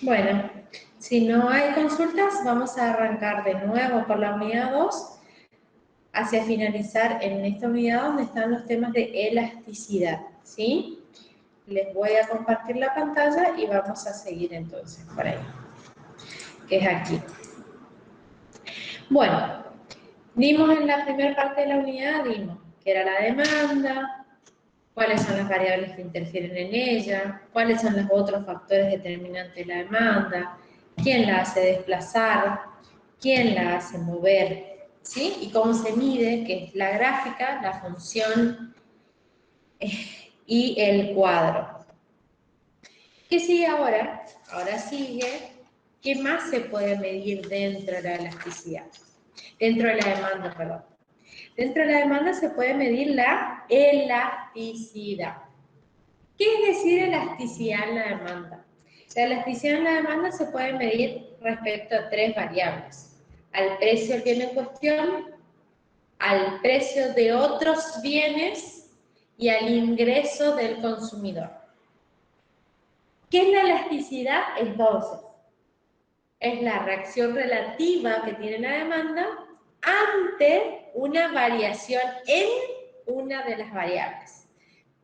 Bueno, si no hay consultas, vamos a arrancar de nuevo por la unidad 2 hacia finalizar en esta unidad donde están los temas de elasticidad, ¿sí? Les voy a compartir la pantalla y vamos a seguir entonces por ahí, que es aquí. Bueno, vimos en la primera parte de la unidad, vimos que era la demanda, cuáles son las variables que interfieren en ella, cuáles son los otros factores determinantes de la demanda, quién la hace desplazar, quién la hace mover, ¿sí? Y cómo se mide, que es la gráfica, la función y el cuadro. ¿Qué sigue ahora? Ahora sigue, ¿qué más se puede medir dentro de la elasticidad? Dentro de la demanda, perdón. Dentro de la demanda se puede medir la elasticidad. ¿Qué es decir elasticidad en la demanda? La elasticidad en la demanda se puede medir respecto a tres variables. Al precio del bien en cuestión, al precio de otros bienes y al ingreso del consumidor. ¿Qué es la elasticidad entonces? Es la reacción relativa que tiene la demanda ante una variación en una de las variables.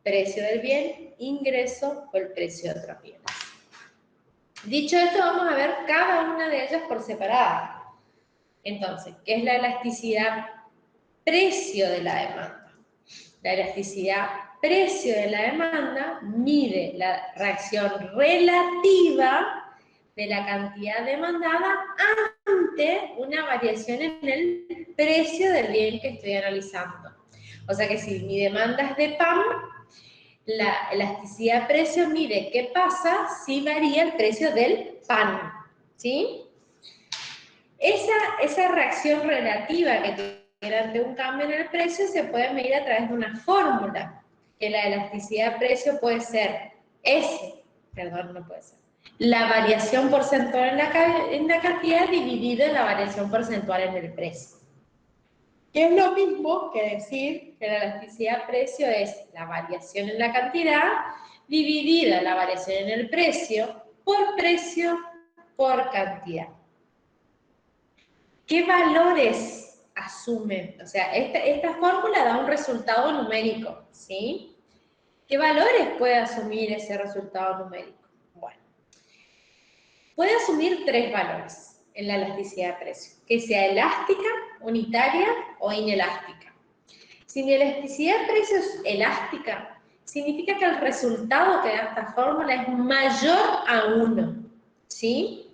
Precio del bien, ingreso o el precio de otros bienes. Dicho esto, vamos a ver cada una de ellas por separada. Entonces, ¿qué es la elasticidad precio de la demanda? La elasticidad precio de la demanda mide la reacción relativa de la cantidad demandada ante una variación en el precio del bien que estoy analizando. O sea que si mi demanda es de pan, la elasticidad precio mide qué pasa si varía el precio del pan, ¿sí? Esa reacción relativa que tiene ante un cambio en el precio se puede medir a través de una fórmula, que la elasticidad precio puede ser la variación porcentual en la cantidad dividida en la variación porcentual en el precio. Que es lo mismo que decir que la elasticidad precio es la variación en la cantidad dividida la variación en el precio por cantidad. ¿Qué valores asumen? O sea, esta fórmula da un resultado numérico, ¿sí? ¿Qué valores puede asumir ese resultado numérico? Bueno, puede asumir tres valores en la elasticidad de precio, que sea elástica, unitaria o inelástica. Si mi elasticidad de precio es elástica, significa que el resultado que da esta fórmula es mayor a 1, ¿sí?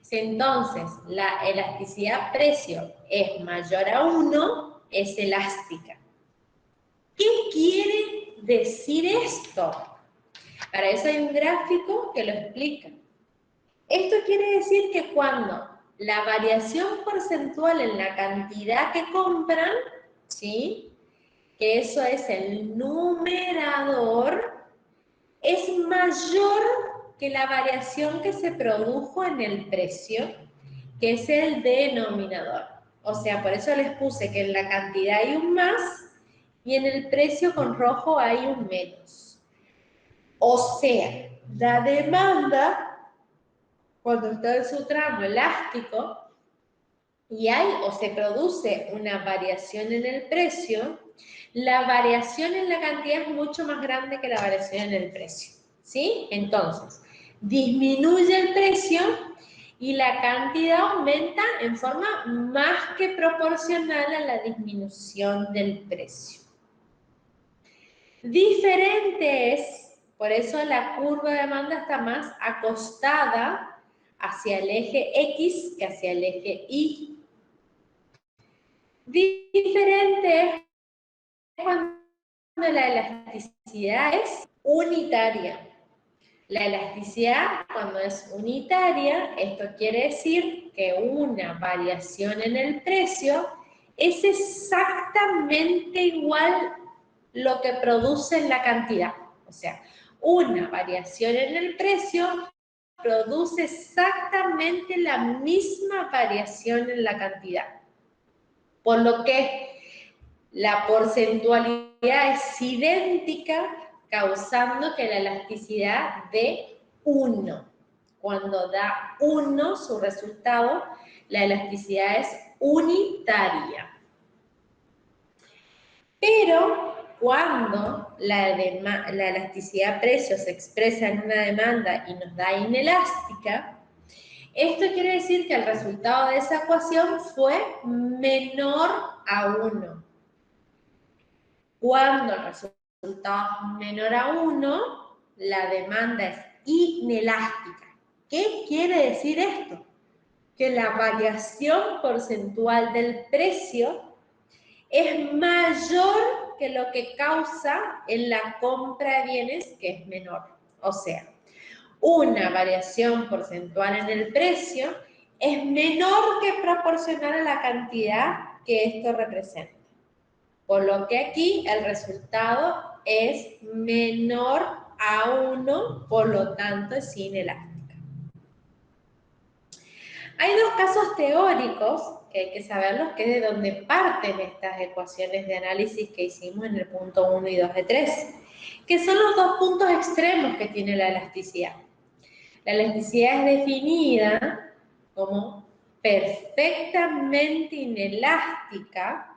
Si entonces la elasticidad precio es mayor a 1, es elástica. ¿Qué quiere decir esto? Para eso hay un gráfico que lo explica. Esto quiere decir que cuando la variación porcentual en la cantidad que compran, ¿sí? Que eso es el numerador, es mayor que la variación que se produjo en el precio, que es el denominador. O sea, por eso les puse que en la cantidad hay un más y en el precio con rojo hay un menos. O sea, la demanda, cuando está en su tramo elástico y hay o se produce una variación en el precio, la variación en la cantidad es mucho más grande que la variación en el precio, ¿sí? Entonces, disminuye el precio y la cantidad aumenta en forma más que proporcional a la disminución del precio. Diferente es, por eso la curva de demanda está más acostada hacia el eje X que hacia el eje Y. Diferente es cuando la elasticidad es unitaria. La elasticidad, cuando es unitaria, esto quiere decir que una variación en el precio es exactamente igual lo que produce en la cantidad. O sea, una variación en el precio produce exactamente la misma variación en la cantidad. Por lo que la porcentualidad es idéntica, causando que la elasticidad dé 1. Cuando da 1 su resultado, la elasticidad es unitaria. Pero cuando la elasticidad precio se expresa en una demanda y nos da inelástica, esto quiere decir que el resultado de esa ecuación fue menor a 1. Cuando el resultado es menor a 1, la demanda es inelástica. ¿Qué quiere decir esto? Que la variación porcentual del precio es mayor que lo que causa en la compra de bienes, que es menor. O sea, una variación porcentual en el precio es menor que proporcional a la cantidad que esto representa. Por lo que aquí el resultado es menor a 1, por lo tanto es inelástica. Hay dos casos teóricos que hay que saberlos, que es de donde parten estas ecuaciones de análisis que hicimos en el punto 1 y 2 de 3, que son los dos puntos extremos que tiene la elasticidad. La elasticidad es definida como perfectamente inelástica,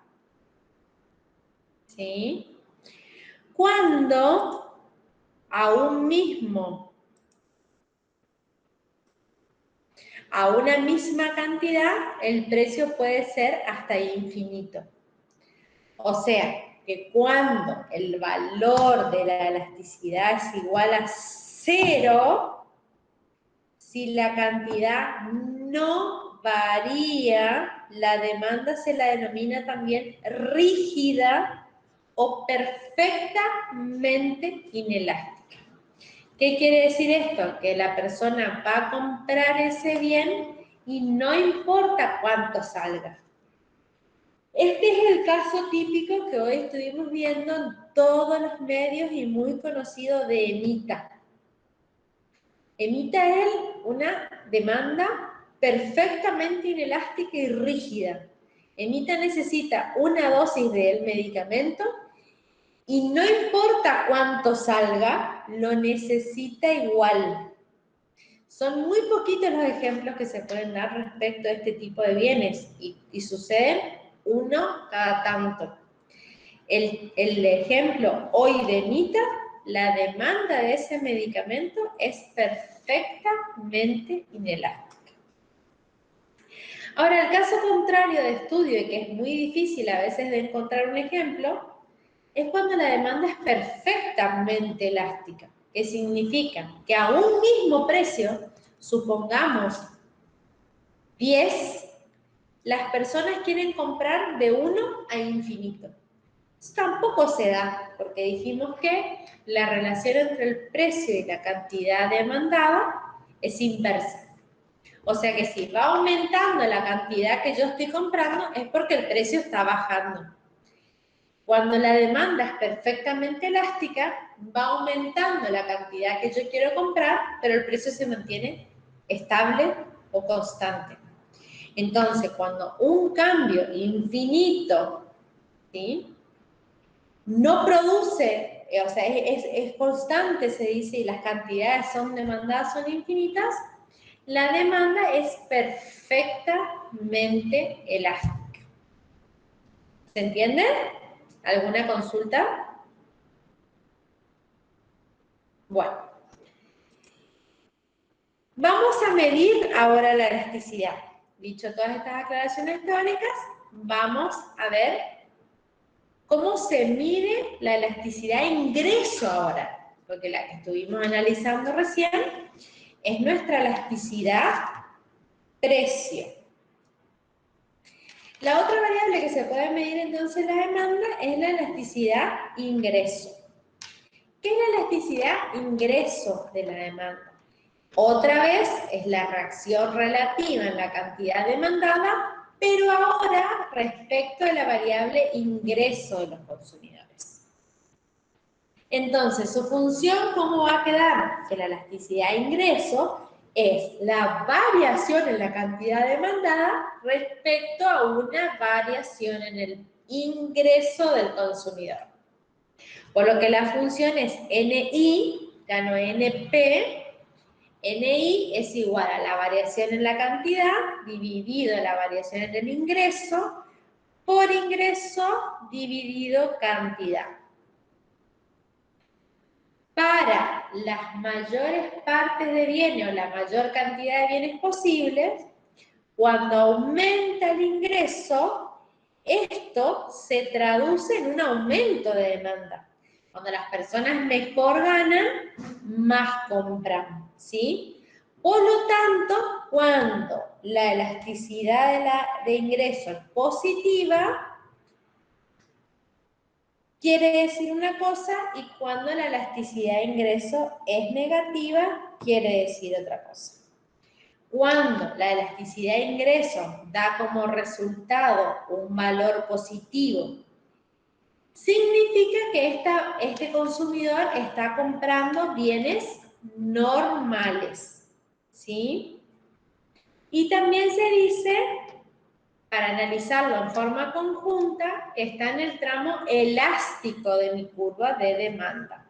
¿sí?, cuando a una misma cantidad el precio puede ser hasta infinito. O sea, que cuando el valor de la elasticidad es igual a 0, si la cantidad no varía, la demanda se la denomina también rígida o perfectamente inelástica. ¿Qué quiere decir esto? Que la persona va a comprar ese bien y no importa cuánto salga. Este es el caso típico que hoy estuvimos viendo en todos los medios y muy conocido de Emita. Emita es una demanda perfectamente inelástica y rígida. Emita necesita una dosis del medicamento y no importa cuánto salga, lo necesita igual. Son muy poquitos los ejemplos que se pueden dar respecto a este tipo de bienes y suceden uno cada tanto. El ejemplo hoy de Emita, la demanda de ese medicamento es perfectamente inelástica. Ahora, el caso contrario de estudio, y que es muy difícil a veces de encontrar un ejemplo, es cuando la demanda es perfectamente elástica, que significa que a un mismo precio, supongamos 10, las personas quieren comprar de 1 a infinito. Eso tampoco se da, porque dijimos que la relación entre el precio y la cantidad demandada es inversa. O sea que si va aumentando la cantidad que yo estoy comprando, es porque el precio está bajando. Cuando la demanda es perfectamente elástica, va aumentando la cantidad que yo quiero comprar, pero el precio se mantiene estable o constante. Entonces, cuando un cambio infinito, ¿sí?, no produce, o sea, es constante, se dice, y las cantidades son demandadas, son infinitas, la demanda es perfectamente elástica. ¿Se entiende? ¿Alguna consulta? Bueno. Vamos a medir ahora la elasticidad. Dicho todas estas aclaraciones teóricas, vamos a ver cómo se mide la elasticidad de ingreso ahora, porque la que estuvimos analizando recién es nuestra elasticidad precio. La otra variable que se puede medir entonces la demanda es la elasticidad ingreso. ¿Qué es la elasticidad ingreso de la demanda? Otra vez es la reacción relativa en la cantidad demandada, pero ahora respecto de la variable ingreso de los consumidores. Entonces, su función, ¿cómo va a quedar? Que la elasticidad ingreso es la variación en la cantidad demandada respecto a una variación en el ingreso del consumidor. Por lo que la función es NI, gano NP, NI es igual a la variación en la cantidad dividido la variación en el ingreso por ingreso dividido cantidad. Para las mayores partes de bienes o la mayor cantidad de bienes posibles, cuando aumenta el ingreso, esto se traduce en un aumento de demanda. Cuando las personas mejor ganan, más compran, ¿sí? Por lo tanto, cuando la elasticidad de ingreso es positiva, quiere decir una cosa, y cuando la elasticidad de ingreso es negativa, quiere decir otra cosa. Cuando la elasticidad de ingreso da como resultado un valor positivo, significa que este consumidor está comprando bienes normales, ¿sí? Y también se dice, para analizarlo en forma conjunta, que está en el tramo elástico de mi curva de demanda.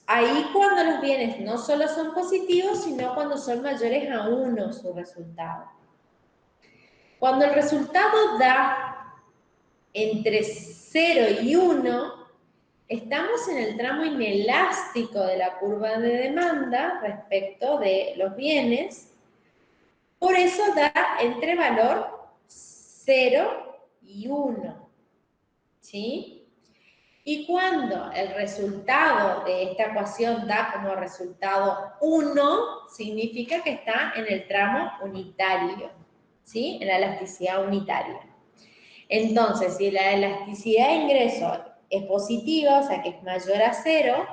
Ahí cuando los bienes no solo son positivos, sino cuando son mayores a 1 su resultado. Cuando el resultado da entre 0 y 1, estamos en el tramo inelástico de la curva de demanda respecto de los bienes. Por eso da entre valor 0 y 1, ¿sí? Y cuando el resultado de esta ecuación da como resultado 1, significa que está en el tramo unitario, ¿sí? En la elasticidad unitaria. Entonces, si la elasticidad de ingreso es positiva, o sea que es mayor a 0,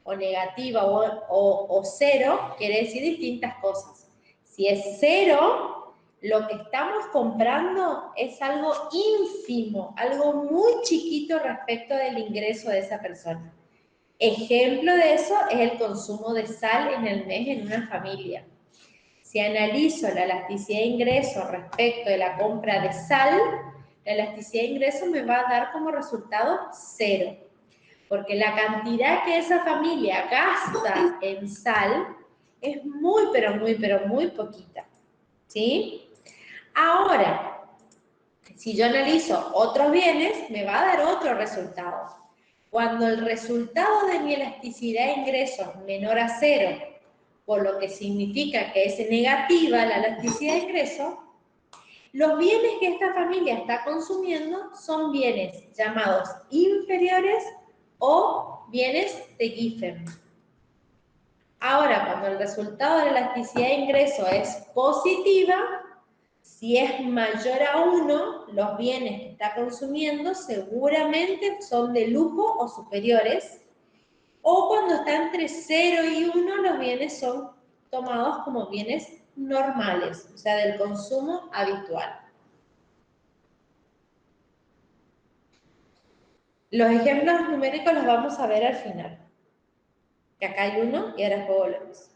o negativa o 0, quiere decir distintas cosas. Si es 0, lo que estamos comprando es algo ínfimo, algo muy chiquito respecto del ingreso de esa persona. Ejemplo de eso es el consumo de sal en el mes en una familia. Si analizo la elasticidad de ingreso respecto de la compra de sal, la elasticidad de ingreso me va a dar como resultado 0. Porque la cantidad que esa familia gasta en sal es muy, pero muy poquita, ¿sí? Ahora, si yo analizo otros bienes, me va a dar otro resultado. Cuando el resultado de mi elasticidad de ingresos es menor a 0, por lo que significa que es negativa la elasticidad de ingresos, los bienes que esta familia está consumiendo son bienes llamados inferiores o bienes de Giffen. Ahora, cuando el resultado de la elasticidad de ingreso es positiva, si es mayor a 1, los bienes que está consumiendo seguramente son de lujo o superiores, o cuando está entre 0 y 1, los bienes son tomados como bienes normales, o sea, del consumo habitual. Los ejemplos numéricos los vamos a ver al final. Que acá hay uno y ahora después volvemos.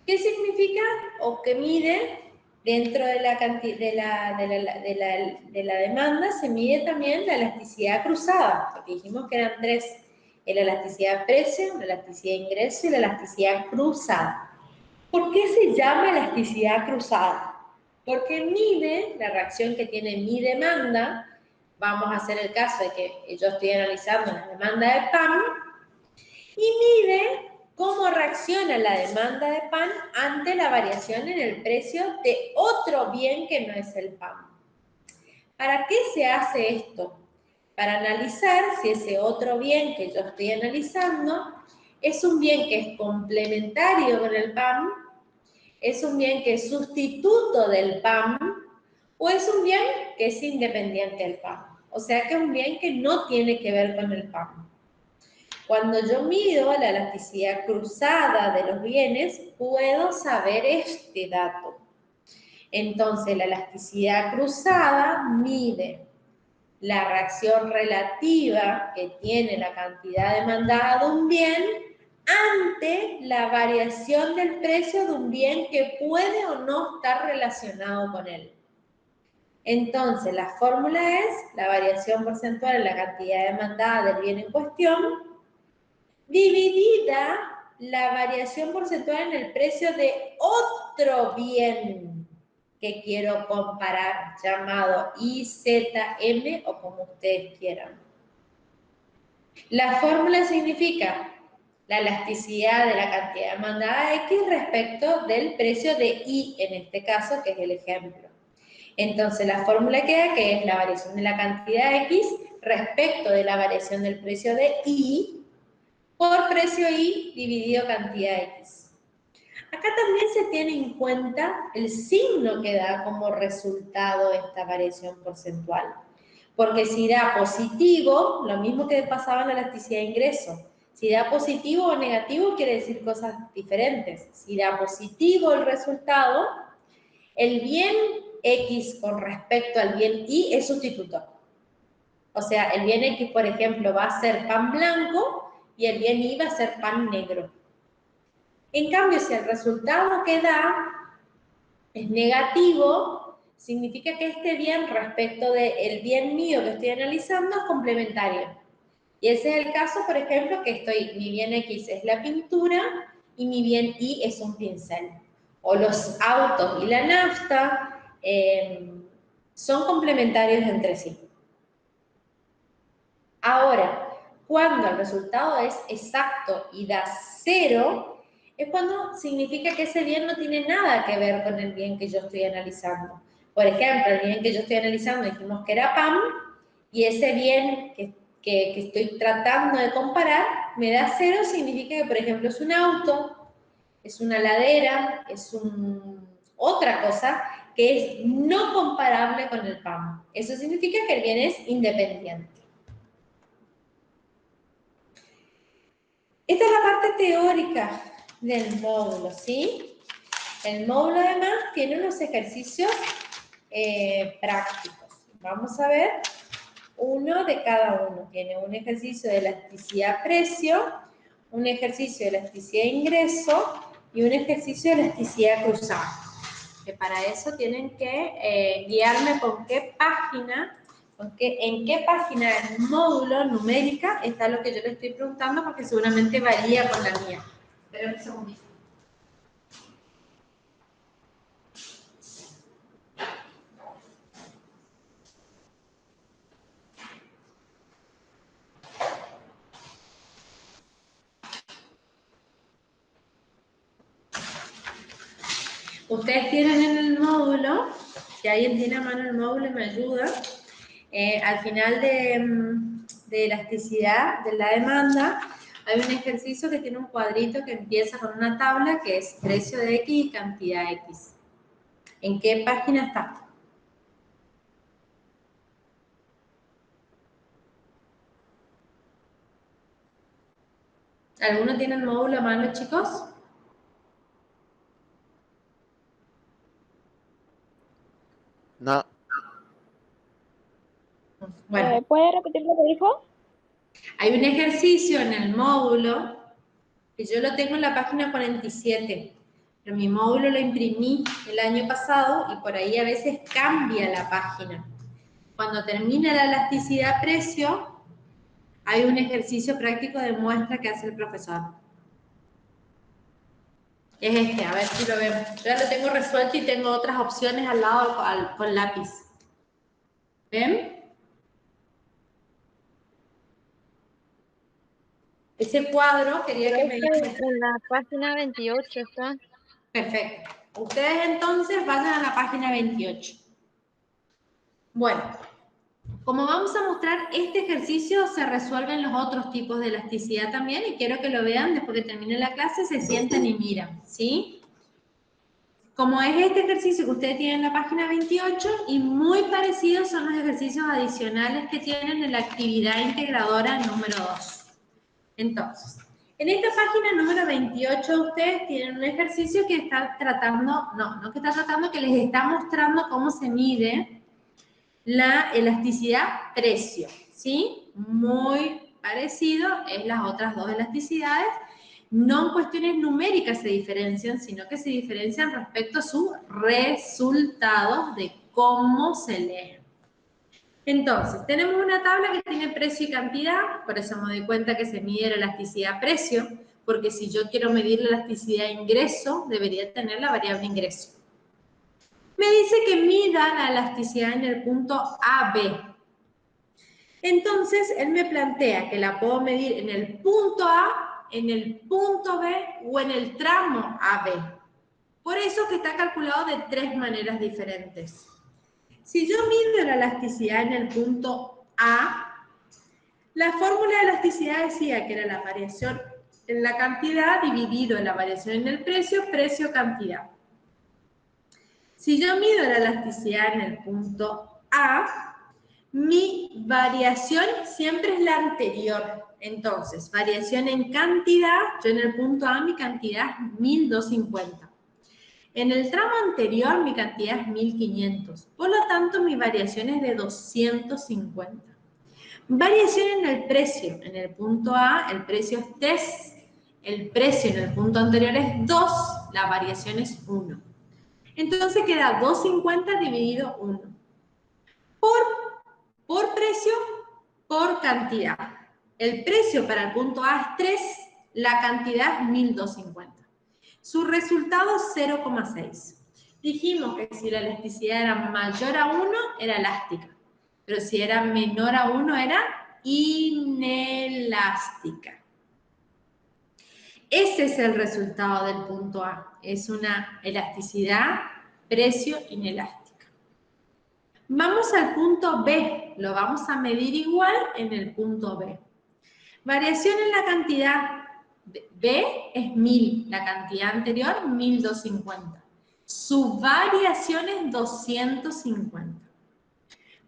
¿Qué significa o qué mide dentro de la demanda? Se mide también la elasticidad cruzada, porque dijimos que eran 3. La elasticidad precio, la elasticidad ingreso y la elasticidad cruzada. ¿Por qué se llama elasticidad cruzada? Porque mide la reacción que tiene mi demanda. Vamos a hacer el caso de que yo estoy analizando la demanda de pan y mide cómo reacciona la demanda de pan ante la variación en el precio de otro bien que no es el pan. ¿Para qué se hace esto? Para analizar si ese otro bien que yo estoy analizando es un bien que es complementario con el pan, es un bien que es sustituto del pan, o es un bien que es independiente del pan. O sea que es un bien que no tiene que ver con el pan. Cuando yo mido la elasticidad cruzada de los bienes, puedo saber este dato. Entonces, la elasticidad cruzada mide la reacción relativa que tiene la cantidad demandada de un bien ante la variación del precio de un bien que puede o no estar relacionado con él. Entonces, la fórmula es la variación porcentual en la cantidad demandada del bien en cuestión dividida la variación porcentual en el precio de otro bien que quiero comparar, llamado IZM o como ustedes quieran. La fórmula significa la elasticidad de la cantidad demandada X respecto del precio de Y, en este caso, que es el ejemplo. Entonces, la fórmula queda que es la variación de la cantidad X respecto de la variación del precio de Y por precio Y dividido cantidad X. Acá también se tiene en cuenta el signo que da como resultado esta variación porcentual. Porque si da positivo, lo mismo que pasaba en la elasticidad de ingreso, si da positivo o negativo quiere decir cosas diferentes. Si da positivo el resultado, el bien X con respecto al bien Y es sustituto. O sea, el bien X, por ejemplo, va a ser pan blanco y el bien Y va a ser pan negro. En cambio, si el resultado que da es negativo, significa que este bien respecto del bien mío que estoy analizando es complementario. Y ese es el caso, por ejemplo, que mi bien X es la pintura y mi bien Y es un pincel. O los autos y la nafta son complementarios entre sí. Ahora, cuando el resultado es exacto y da 0, es cuando significa que ese bien no tiene nada que ver con el bien que yo estoy analizando. Por ejemplo, el bien que yo estoy analizando dijimos que era pan, y ese bien que estoy tratando de comparar me da 0, significa que, por ejemplo, es un auto, es una ladera, es otra cosa que es no comparable con el pan. Eso significa que el bien es independiente. Esta es la parte teórica del módulo, ¿sí? El módulo además tiene unos ejercicios prácticos. Vamos a ver uno de cada uno. Tiene un ejercicio de elasticidad-precio, un ejercicio de elasticidad-ingreso y un ejercicio de elasticidad cruzada. Que para eso tienen que guiarme con qué página, en qué página del módulo numérica está lo que yo le estoy preguntando, porque seguramente varía con la mía. Espera un segundito. Ustedes tienen en el módulo, si alguien tiene a mano el módulo y me ayuda, al final de elasticidad de la demanda, hay un ejercicio que tiene un cuadrito que empieza con una tabla que es precio de X y cantidad X. ¿En qué página está? ¿Alguno tiene el módulo a mano, chicos? No. Bueno. ¿Puede repetir lo que dijo? Hay un ejercicio en el módulo que yo lo tengo en la página 47, pero mi módulo lo imprimí el año pasado y por ahí a veces cambia la página. Cuando termina la elasticidad-precio, hay un ejercicio práctico de muestra que hace el profesor. Es este, a ver si lo vemos. Yo ya lo tengo resuelto y tengo otras opciones al lado con lápiz. ¿Ven? Ese cuadro quería que me digan. En la página 28 está. Perfecto. Ustedes entonces vayan a la página 28. Bueno, como vamos a mostrar, este ejercicio se resuelve en los otros tipos de elasticidad también y quiero que lo vean después que termine la clase, se sienten y miran, ¿sí? Como es este ejercicio que ustedes tienen en la página 28 y muy parecidos son los ejercicios adicionales que tienen en la actividad integradora número 2. Entonces, en esta página número 28 ustedes tienen un ejercicio que está tratando, no que está tratando, que les está mostrando cómo se mide la elasticidad-precio, ¿sí? Muy parecido es las otras dos elasticidades. No en cuestiones numéricas se diferencian, sino que se diferencian respecto a sus resultados de cómo se leen. Entonces, tenemos una tabla que tiene precio y cantidad, por eso me doy cuenta que se mide la elasticidad precio, porque si yo quiero medir la elasticidad ingreso, debería tener la variable ingreso. Me dice que mida la elasticidad en el punto AB. Entonces, él me plantea que la puedo medir en el punto A, en el punto B o en el tramo AB. Por eso que está calculado de 3 maneras diferentes. Si yo mido la elasticidad en el punto A, la fórmula de elasticidad decía que era la variación en la cantidad dividido en la variación en el precio, precio-cantidad. Si yo mido la elasticidad en el punto A, mi variación siempre es la anterior. Entonces, variación en cantidad, yo en el punto A mi cantidad es 1250. En el tramo anterior mi cantidad es 1500. Por lo tanto, mi variación es de 250. Variación en el precio. En el punto A el precio es 3. El precio en el punto anterior es 2. La variación es 1. Entonces queda 250 dividido 1. Por precio, por cantidad. El precio para el punto A es 3, la cantidad es 1250. Su resultado es 0,6. Dijimos que si la elasticidad era mayor a 1, era elástica. Pero si era menor a 1, era inelástica. Ese es el resultado del punto A. Es una elasticidad, precio inelástica. Vamos al punto B. Lo vamos a medir igual en el punto B. Variación en la cantidad. B es 1000. La cantidad anterior, 1250. Su variación es 250.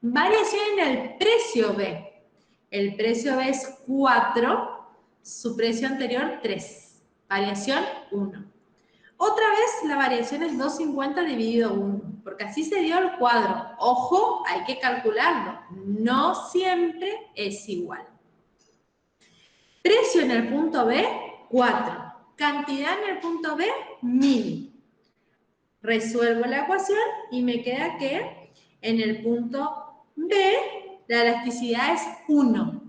Variación en el precio B. El precio B es 4. Su precio anterior, 3. Variación, 1. Otra vez la variación es 250 dividido 1, porque así se dio el cuadro. Ojo, hay que calcularlo. No siempre es igual. Precio en el punto B, 4. Cantidad en el punto B, 1000. Resuelvo la ecuación y me queda que en el punto B la elasticidad es 1.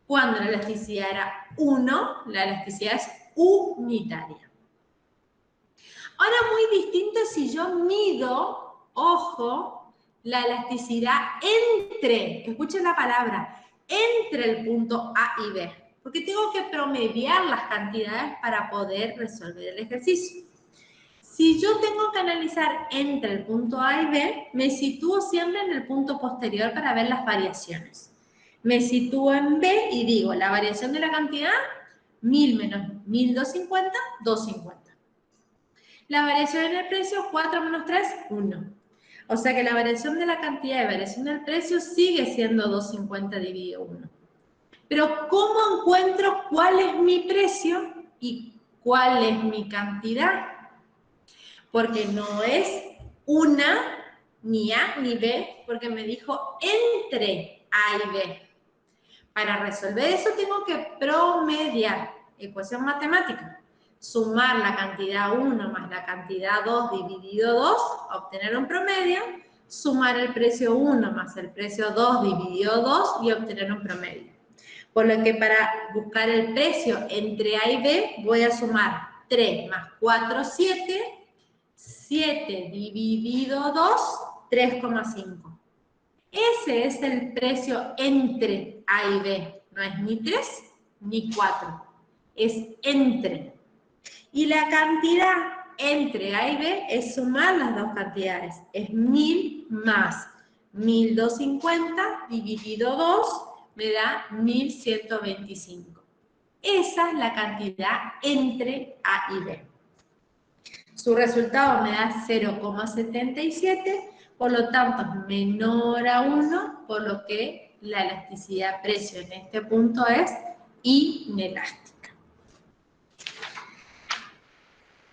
Cuando la elasticidad era 1, la elasticidad es unitaria. Ahora, muy distinto si yo mido, ojo, la elasticidad entre, escuchen la palabra, entre el punto A y B, porque tengo que promediar las cantidades para poder resolver el ejercicio. Si yo tengo que analizar entre el punto A y B, me sitúo siempre en el punto posterior para ver las variaciones. Me sitúo en B y digo, la variación de la cantidad, 1000 menos 1250, 250. La variación en el precio, 4 menos 3, 1. O sea que la variación de la cantidad y variación del precio sigue siendo 250 dividido 1. Pero ¿cómo encuentro cuál es mi precio y cuál es mi cantidad? Porque no es una, ni A ni B, porque me dijo entre A y B. Para resolver eso tengo que promediar, ecuación matemática. Sumar la cantidad 1 más la cantidad 2 dividido 2, obtener un promedio. Sumar el precio 1 más el precio 2 dividido 2 y obtener un promedio. Por lo que para buscar el precio entre A y B voy a sumar 3 más 4, 7. 7 dividido 2, 3,5. Ese es el precio entre A y B. No es ni 3 ni 4. Es entre. Y la cantidad entre A y B es sumar las dos cantidades. Es 1000 más 1250 dividido 2 me da 1125. Esa es la cantidad entre A y B. Su resultado me da 0,77, por lo tanto es menor a 1, por lo que la elasticidad precio en este punto es inelástica.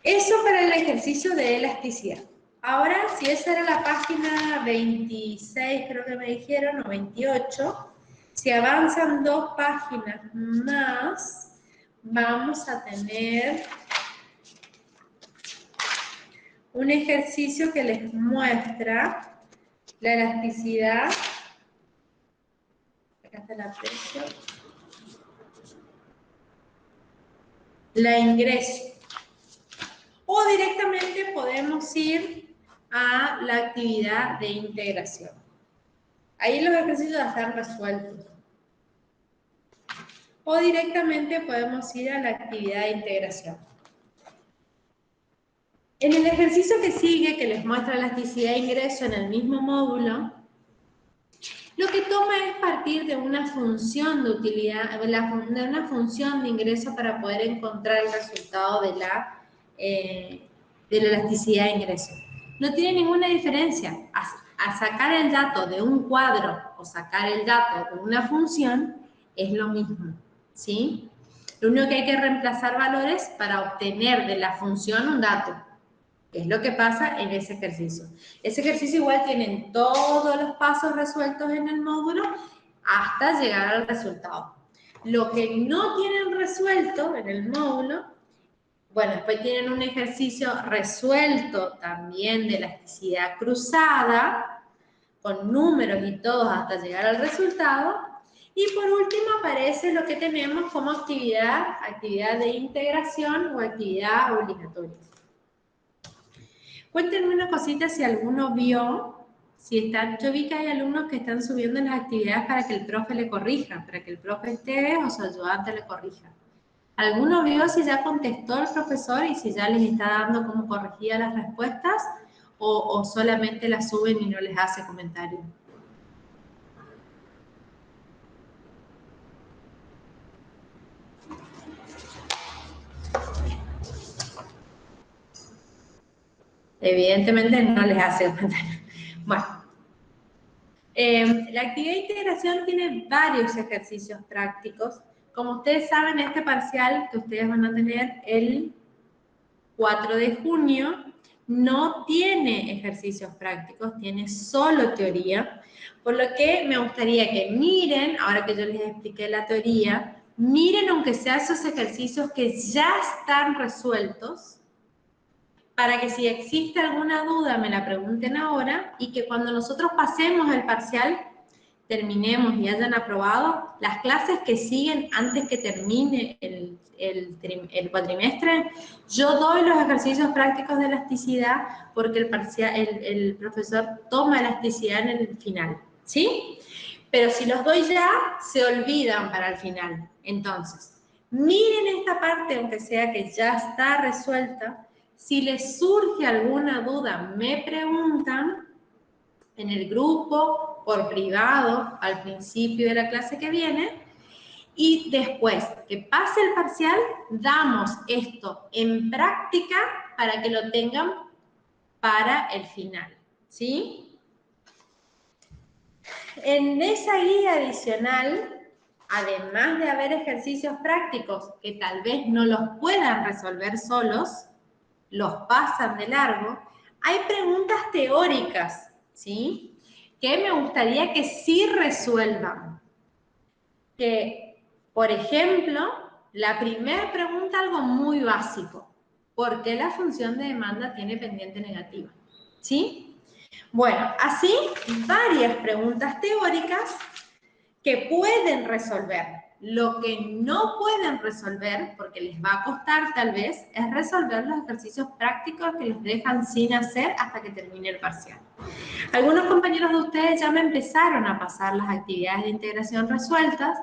Eso para el ejercicio de elasticidad. Ahora, si esa era la página 26, creo que me dijeron, o 28, si avanzan 2 páginas más, vamos a tener un ejercicio que les muestra la elasticidad acá está la precio, la ingreso. O directamente podemos ir a la actividad de integración. Ahí los ejercicios ya están resueltos. O directamente podemos ir a la actividad de integración. En el ejercicio que sigue, que les muestra elasticidad de ingreso en el mismo módulo, lo que toma es partir de una función de utilidad, de una función de ingreso para poder encontrar el resultado de la elasticidad de ingreso. No tiene ninguna diferencia. A sacar el dato de un cuadro o sacar el dato de una función es lo mismo, ¿sí? Lo único que hay que reemplazar valores para obtener de la función un dato, que es lo que pasa en ese ejercicio. Ese ejercicio igual tienen todos los pasos resueltos en el módulo hasta llegar al resultado. Lo que no tienen resuelto en el módulo, bueno, después tienen un ejercicio resuelto también de elasticidad cruzada, con números y todos hasta llegar al resultado. Y por último aparece lo que tenemos como actividad de integración o actividad obligatoria. Cuéntenme una cosita si alguno vio, yo vi que hay alumnos que están subiendo las actividades para que el profe le corrija, para que el profe esté o su ayudante le corrija. ¿Alguno vio si ya contestó el profesor y si ya les está dando como corregida las respuestas o solamente las suben y no les hace comentarios? Evidentemente no les hace comentarios. Bueno, la actividad de integración tiene varios ejercicios prácticos. Como ustedes saben, este parcial que ustedes van a tener el 4 de junio no tiene ejercicios prácticos, tiene solo teoría, por lo que me gustaría que miren, ahora que yo les expliqué la teoría, miren aunque sea esos ejercicios que ya están resueltos, para que si existe alguna duda me la pregunten ahora y que cuando nosotros pasemos el parcial, terminemos y hayan aprobado, las clases que siguen antes que termine el cuatrimestre, yo doy los ejercicios prácticos de elasticidad porque el profesor toma elasticidad en el final, ¿sí? Pero si los doy ya, se olvidan para el final. Entonces, miren esta parte, aunque sea que ya está resuelta. Si les surge alguna duda, me preguntan en el grupo, por privado, al principio de la clase que viene, y después que pase el parcial, damos esto en práctica para que lo tengan para el final, ¿sí? En esa guía adicional, además de haber ejercicios prácticos que tal vez no los puedan resolver solos, los pasan de largo, hay preguntas teóricas, ¿sí? Que me gustaría que sí resuelvan. Que, por ejemplo, la primera pregunta, algo muy básico. ¿Por qué la función de demanda tiene pendiente negativa? ¿Sí? Bueno, así varias preguntas teóricas que pueden resolver. Lo que no pueden resolver, porque les va a costar tal vez, es resolver los ejercicios prácticos que les dejan sin hacer hasta que termine el parcial. Algunos compañeros de ustedes ya me empezaron a pasar las actividades de integración resueltas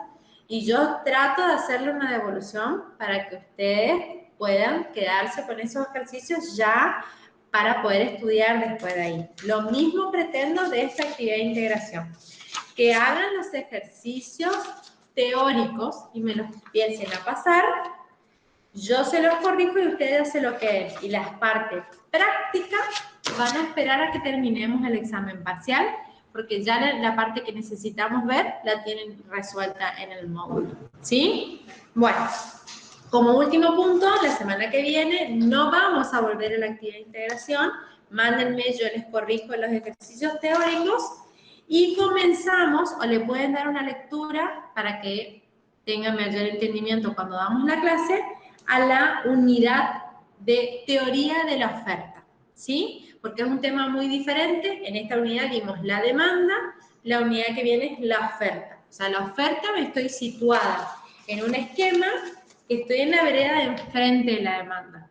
y yo trato de hacerle una devolución para que ustedes puedan quedarse con esos ejercicios ya para poder estudiar después de ahí. Lo mismo pretendo de esta actividad de integración. Que hagan los ejercicios teóricos y me los empiecen a pasar, yo se los corrijo y ustedes se lo queden. Y las partes prácticas van a esperar a que terminemos el examen parcial, porque ya la parte que necesitamos ver la tienen resuelta en el módulo. ¿Sí? Bueno, como último punto, la semana que viene no vamos a volver a la actividad de integración. Mándenme, yo les corrijo los ejercicios teóricos. Y comenzamos, o le pueden dar una lectura para que tengan mayor entendimiento cuando damos la clase, a la unidad de teoría de la oferta, ¿sí? Porque es un tema muy diferente. En esta unidad vimos la demanda, la unidad que viene es la oferta. sea, la oferta me estoy situada en un esquema que estoy en la vereda de enfrente de la demanda.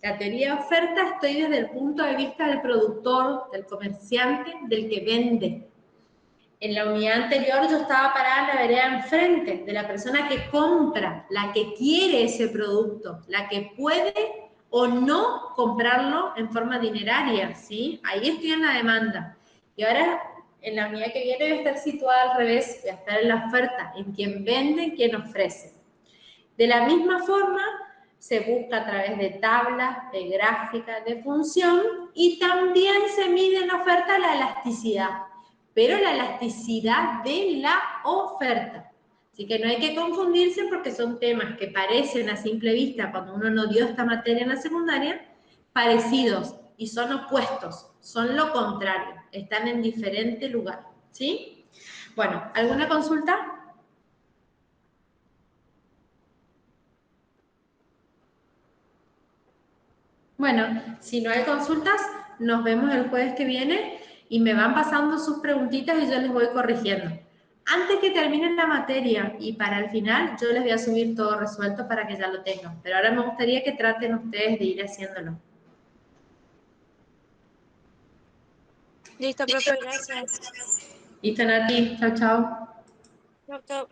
La teoría de oferta estoy desde el punto de vista del productor, del comerciante, del que vende. En la unidad anterior yo estaba parada en la vereda enfrente de la persona que compra, la que quiere ese producto, la que puede o no comprarlo en forma dineraria, ¿sí? Ahí estoy en la demanda. Y ahora, en la unidad que viene, voy a estar situada al revés, voy a estar en la oferta, en quien vende, en quien ofrece. De la misma forma, se busca a través de tablas, de gráficas, de función, y también se mide en la oferta la elasticidad, pero la elasticidad de la oferta. Así que no hay que confundirse porque son temas que parecen a simple vista, cuando uno no dio esta materia en la secundaria, parecidos y son opuestos, son lo contrario, están en diferente lugar, ¿sí? Bueno, ¿alguna consulta? Bueno, si no hay consultas, nos vemos el jueves que viene y me van pasando sus preguntitas y yo les voy corrigiendo. Antes que terminen la materia y para el final, yo les voy a subir todo resuelto para que ya lo tengan. Pero ahora me gustaría que traten ustedes de ir haciéndolo. Listo, profe, gracias. Listo, Nati. Chao, chao. Chau, chau.